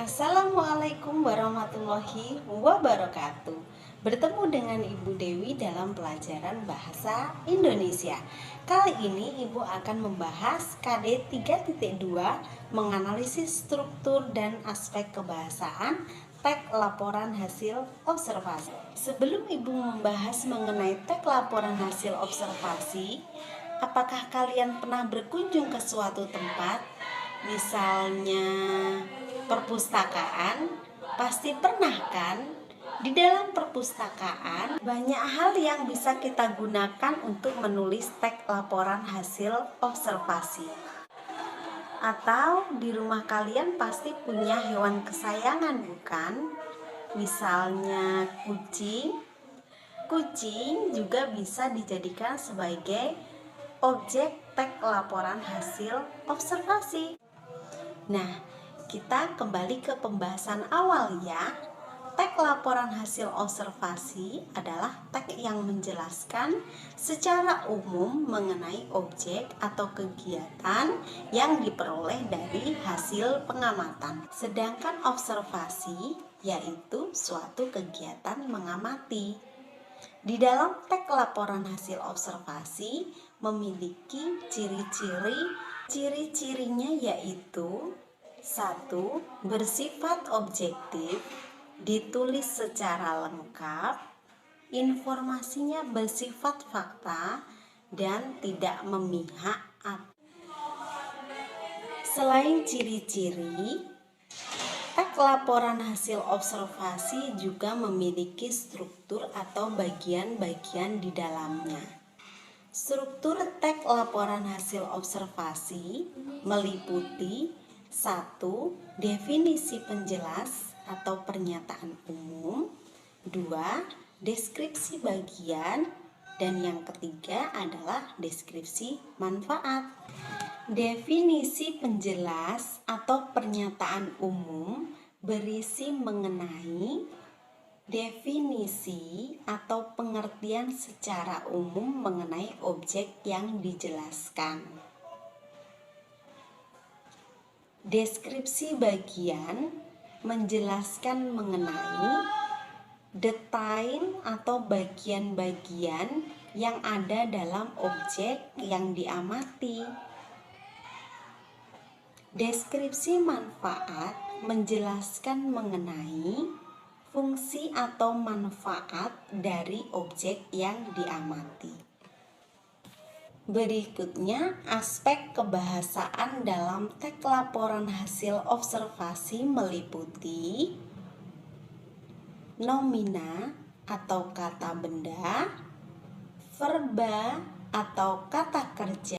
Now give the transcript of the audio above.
Assalamualaikum warahmatullahi wabarakatuh. Bertemu dengan Ibu Dewi dalam pelajaran Bahasa Indonesia. Kali ini Ibu akan membahas KD 3.2 menganalisis struktur dan aspek kebahasaan teks laporan hasil observasi. Sebelum Ibu membahas mengenai teks laporan hasil observasi, apakah kalian pernah berkunjung ke suatu tempat? Misalnya perpustakaan, pasti pernah kan? Di dalam perpustakaan banyak hal yang bisa kita gunakan untuk menulis teks laporan hasil observasi. Atau di rumah kalian pasti punya hewan kesayangan, bukan? Misalnya kucing. Kucing juga bisa dijadikan sebagai objek teks laporan hasil observasi. Nah, kita kembali ke pembahasan awal ya. Teks laporan hasil observasi adalah teks yang menjelaskan secara umum mengenai objek atau kegiatan yang diperoleh dari hasil pengamatan. Sedangkan observasi yaitu suatu kegiatan mengamati. Di dalam teks laporan hasil observasi memiliki ciri-cirinya yaitu 1. Bersifat objektif, ditulis secara lengkap, informasinya bersifat fakta dan tidak memihak. Selain ciri-ciri, teks laporan hasil observasi juga memiliki struktur atau bagian-bagian di dalamnya. Struktur teks laporan hasil observasi meliputi 1. Definisi penjelas atau pernyataan umum, 2. Deskripsi bagian, dan yang ketiga adalah deskripsi manfaat. Definisi penjelas atau pernyataan umum berisi mengenai definisi atau pengertian secara umum mengenai objek yang dijelaskan. Deskripsi bagian menjelaskan mengenai detail atau bagian-bagian yang ada dalam objek yang diamati. Deskripsi manfaat menjelaskan mengenai fungsi atau manfaat dari objek yang diamati. Berikutnya, aspek kebahasaan dalam teks laporan hasil observasi meliputi nomina atau kata benda, verba atau kata kerja,